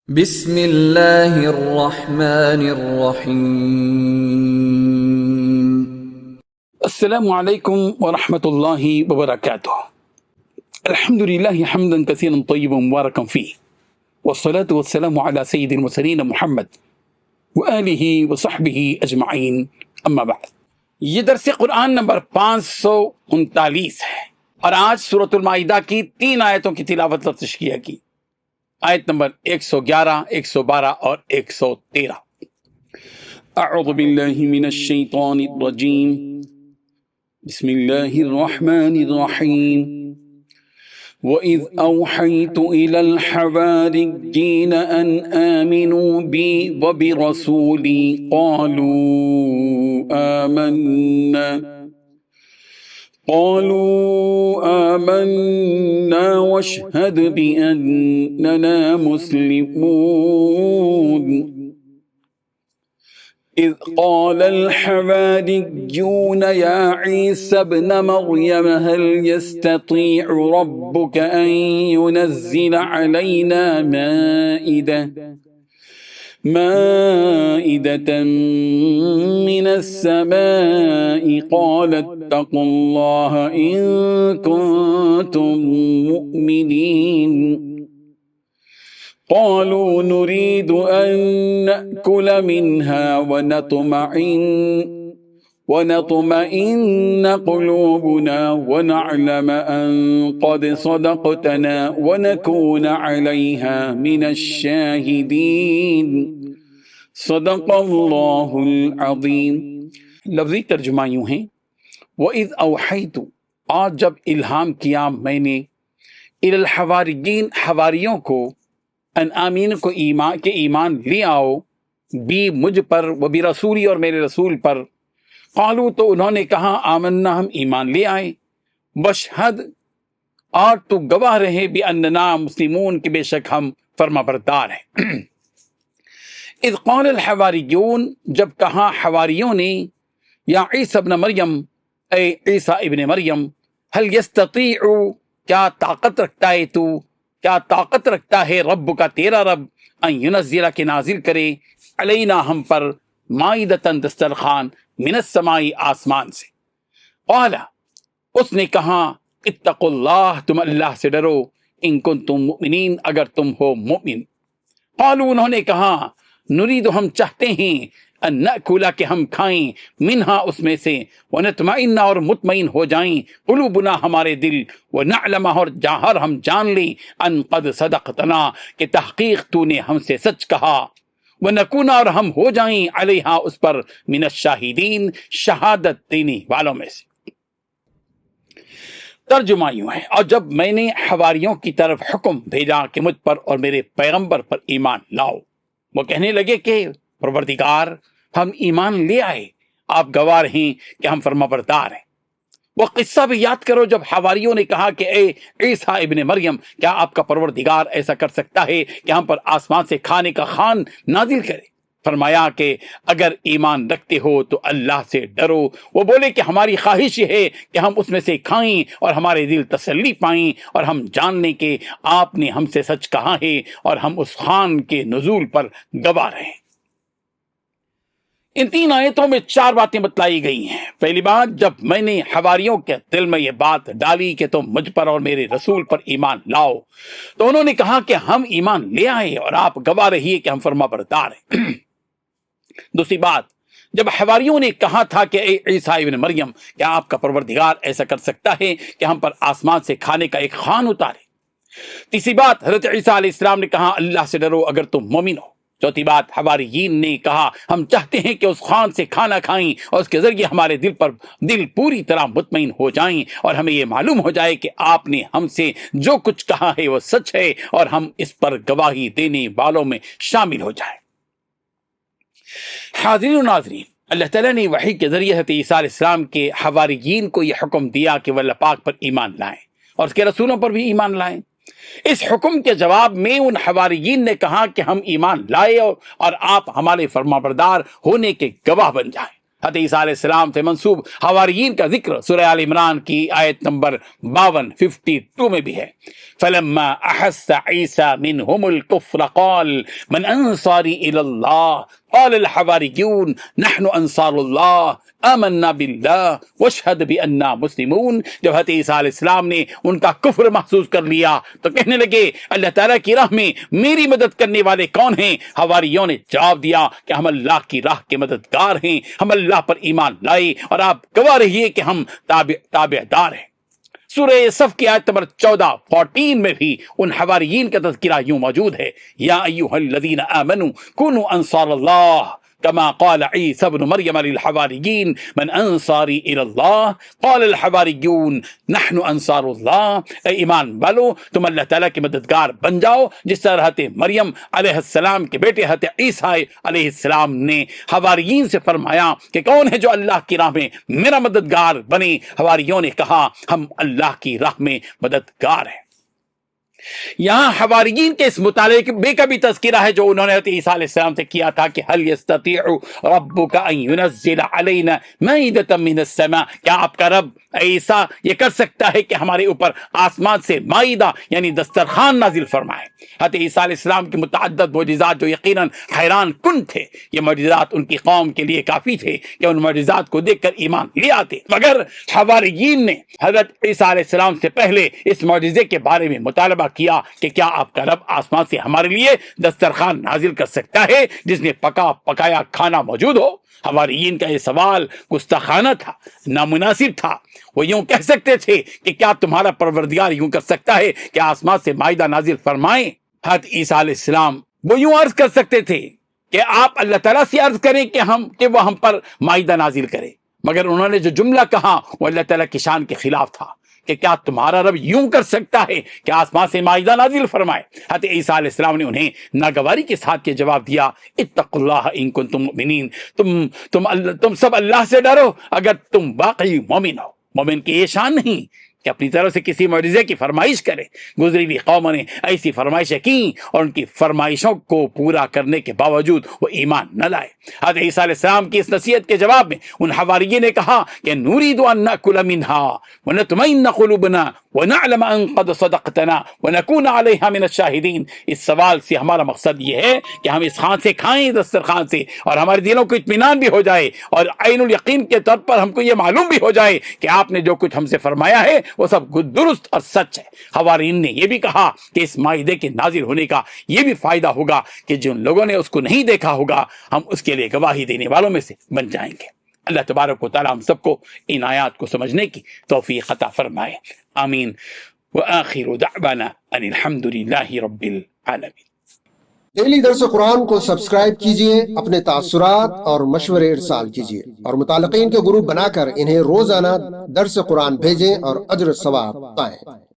بسم اللہ الرحمن الرحیم۔ السلام علیکم ورحمۃ اللہ وبرکاتہ۔ الحمدللہ حمدا کثیرا طیبا مبارکا فیہ، والصلاة والسلام علی سید المرسلین محمد وآلہ وصحبہ اجمعین، اما بعد۔ یہ درس قرآن نمبر 539 ہے اور آج سورۃ المائدہ کی 3 آیتوں کی تلاوت اور تشریح کی۔ آیت نمبر 111، 112 اور 113۔ اعوذ باللہ من الشیطان الرجیم، بسم اللہ الرحمن الرحیم۔ وَإِذْ أَوْحَيْتُ إِلَى الْحَوَارِيِّينَ أَنْ آمِنُوا بِي وَبِرَسُولِي قالوا آمنا واشهد بأننا مسلمون۔ إذ قال الحواريون يا عيسى ابن مريم هل يستطيع ربك أن ينزل علينا مائدة من السماء قال اتقوا الله إن كنتم مؤمنين۔ قالوا نريد أن نأكل منها ونطمئن قلوبنا ونعلم أن قد صدقتنا ونكون عليها من الشاهدين۔ صدق اللہ العظیم۔ لفظی ترجمہ یوں ہیں، وَإِذْ أَوْحَيْتُ، اور جب الہام کیا میں نے، إِلَى الْحَوَارِيِّينَ، حواریوں کو، ان آمین کو ایمان لے آؤ، بھی مجھ پر، وبرسولی اور میرے رسول پر۔ قالو تو انہوں نے کہا، آمنا ہم ایمان لے آئے، واشہد اور تو گواہ رہے، بأننا مسلمون کہ بے شک ہم فرما بردار ہیں۔ اذ قال الحواریون، جب کہا حواریوں نے، یا عیسی ابن مریم، اے عیسیٰ ابن مریم، هل یستطیع، کیا طاقت رکھتا ہے تو، کیا طاقت رکھتا ہے رب کا تیرا رب، ان ینزل کے نازل کرے، علینا ہم پر، مائدتاً دسترخوان، من السماء آسمان سے۔ قال اس نے کہا، اتقوا اللہ تم اللہ سے ڈرو، ان کنتم مؤمنین اگر تم ہو مؤمن۔ قالوا انہوں نے کہا، نرید ہم چاہتے ہیں، ان نأکل کہ ہم کھائیں، منہا اس میں سے، ونطمئن اور مطمئن ہو جائیں، قلوبنا ہمارے دل، ونعلم اور جاہر ہم جان لیں، ان قد صدقتنا کہ تحقیق تو نے ہم سے سچ کہا، ونکون اور ہم ہو جائیں، علیہا اس پر، من الشاہدین شہادت دینے والوں میں سے۔ ترجمہ یوں ہے، اور جب میں نے حواریوں کی طرف حکم بھیجا کہ مجھ پر اور میرے پیغمبر پر ایمان لاؤ، وہ کہنے لگے کہ پروردگار ہم ایمان لے آئے، آپ گواہ ہیں کہ ہم فرما بردار ہیں۔ وہ قصہ بھی یاد کرو جب حواریوں نے کہا کہ اے عیسیٰ ابن مریم، کیا آپ کا پروردگار ایسا کر سکتا ہے کہ ہم پر آسمان سے کھانے کا خوان نازل کرے؟ فرمایا کہ اگر ایمان رکھتے ہو تو اللہ سے ڈرو۔ وہ بولے کہ ہماری خواہش یہ ہے کہ ہم اس میں سے کھائیں اور ہمارے دل تسلی پائیں اور ہم جان لیں کہ آپ نے ہم سے سچ کہا ہے اور ہم اس خوان کے نزول پر گواہ رہے ہیں۔ ان 3 آیتوں میں 4 باتیں بتلائی گئی ہیں۔ پہلی بات، جب میں نے حواریوں کے دل میں یہ بات ڈالی کہ تم مجھ پر اور میرے رسول پر ایمان لاؤ، تو انہوں نے کہا کہ ہم ایمان لے آئے اور آپ گواہ رہیے کہ ہم فرما بردار ہیں۔ دوسری بات، جب حواریوں نے کہا تھا کہ اے عیسیٰ ابن مریم، کیا آپ کا پروردگار ایسا کر سکتا ہے کہ ہم پر آسمان سے کھانے کا ایک خوان اتارے؟ تیسری بات، حضرت عیسیٰ علیہ السلام نے کہا اللہ سے ڈرو اگر تم مومن ہو۔ چوتھی بات، حواریین نے کہا ہم چاہتے ہیں کہ اس خوان سے کھانا کھائیں اور اس کے ذریعے ہمارے دل پوری طرح مطمئن ہو جائیں اور ہمیں یہ معلوم ہو جائے کہ آپ نے ہم سے جو کچھ کہا ہے وہ سچ ہے اور ہم اس پر گواہی دینے والوں میں شامل ہو جائیں۔ حاضرین و ناظرین، اللہ تعالیٰ نے وحی کے ذریعے حضرت عیسیٰ علیہ السلام کے حواریین کو یہ حکم دیا کہ وہ اللہ پاک پر ایمان لائیں اور اس کے رسولوں پر بھی ایمان لائیں۔ اس حکم کے جواب میں ان حواریین نے کہا کہ ہم ایمان لائے اور آپ ہمارے فرمانبردار ہونے کے گواہ بن جائیں۔ حضرت عیسیٰ علیہ السلام سے منسوب حواریین کا ذکر سورہ آل عمران کی آیت نمبر 52 میں بھی ہے۔ فلما احس عیسیٰ منہم الکفر قال من انصاری الی اللہ قال الحواریون نحن انصار اللہ آمنا باللہ واشہد بأننا مسلمون۔ جب حضرت عیسیٰ علیہ السلام نے ان کا کفر محسوس کر لیا تو کہنے لگے اللہ تعالیٰ کی راہ میں میری مدد کرنے والے کون ہیں؟ حواریوں نے جواب دیا کہ ہم اللہ کی راہ کے مددگار ہیں، ہم اللہ پر ایمان لائے اور آپ گواہ رہیے کہ ہم تابع دار ہیں۔ سورہ صف کی آیت نمبر 14 میں بھی ان حواریین کا تذکرہ یوں موجود ہے، یا ایھا الذین آمنوا کونوا انصار اللہ كما قال عيسى ابن مريم للحواريين من انصاری الى اللہ قال الحواریون نحن انصار اللہ۔ اے ایمان والو تم اللہ تعالیٰ کے مددگار بن جاؤ، جس طرح حضرت مریم علیہ السلام کے بیٹے حضرت عیسیٰ علیہ السلام نے حواریین سے فرمایا کہ کون ہے جو اللہ کی راہ میں میرا مددگار بنے؟ حواریوں نے کہا ہم اللہ کی راہ میں مددگار ہیں۔ یہاں حواریین کے اس مطالبے کا بھی تذکرہ ہے جو انہوں نے حضرت عیسیٰ علیہ السلام سے کیا تھا کہ هل يستطيع ربك ان ينزل علينا مائدة من السماء، کیا آپ کا رب عیسیٰ یہ کر سکتا ہے کہ ہمارے اوپر آسمان سے مائدہ یعنی دسترخوان نازل فرمائے؟ حضرت عیسیٰ علیہ السلام کی متعدد معجزات جو یقیناً حیران کن تھے، یہ معجزات ان کی قوم کے لیے کافی تھے کہ ان معجزات کو دیکھ کر ایمان لے آتے، مگر حواریین نے حضرت عیسیٰ علیہ السلام سے پہلے اس معجزے کے بارے میں مطالبہ کیا کہ کیا آپ کا رب آسمان سے ہمارے لیے دسترخوان نازل کر سکتا ہے جس میں پکا پکایا کھانا موجود ہو؟ حواریین کا یہ سوال گستاخانہ تھا، نامناسب تھا۔ وہ یوں کہہ سکتے تھے کہ کیا تمہارا پروردگار یوں کر سکتا ہے کہ آسمان سے مائدہ نازل فرمائیں؟ حضرت عیسیٰ علیہ السلام وہ یوں عرض کر سکتے تھے کہ آپ اللہ تعالیٰ سے عرض کریں کہ وہ ہم پر مائدہ نازل کرے، مگر انہوں نے جو جملہ کہا وہ اللہ تعالیٰ کی شان کے خلاف تھا کہ کیا تمہارا رب یوں کر سکتا ہے کہ آسمان سے مائدہ نازل فرمائے؟ حضرت عیسیٰ علیہ السلام نے انہیں ناگواری کے ساتھ یہ جواب دیا، اتقوا اللہ ان کنتم مؤمنین، تم سب اللہ سے ڈرو اگر تم واقعی مومن ہو۔ مومن کی یہ شان نہیں کہ اپنی طرف سے کسی معجزے کی فرمائش کرے۔ گزری ہوئی قوموں نے ایسی فرمائشیں کی اور ان کی فرمائشوں کو پورا کرنے کے باوجود وہ ایمان نہ لائے۔ حضرت عیسیٰ علیہ السلام کی اس نصیحت کے جواب میں ان حواریین نے کہا کہ نريد ان ناكل منها ونطمئن قلوبنا ونعلم ان قد صدقتنا ونكون عليها من الشاهدين۔ اس سوال سے ہمارا مقصد یہ ہے کہ ہم اس خوان سے کھائیں، دسترخوان سے، اور ہمارے دلوں کو اطمینان بھی ہو جائے اور عین الیقین کے طور پر ہم کو یہ معلوم بھی ہو جائے کہ آپ نے جو کچھ ہم سے فرمایا ہے وہ سب درست اور سچ ہے۔ حواریین نے یہ بھی کہا کہ اس مائدے کے نازل ہونے کا یہ بھی فائدہ ہوگا کہ جن لوگوں نے اس کو نہیں دیکھا ہوگا ہم اس کے لیے گواہی دینے والوں میں سے بن جائیں گے۔ اللہ تبارک و تعالی ہم سب کو ان آیات کو سمجھنے کی توفیق عطا فرمائے، آمین۔ وآخر دعوانا ان الحمد للہ رب العالمین۔ ڈیلی درس قرآن کو سبسکرائب کیجئے، اپنے تاثرات اور مشورے ارسال کیجئے اور متعلقین کے گروپ بنا کر انہیں روزانہ درس قرآن بھیجیں اور اجر ثواب پائیں۔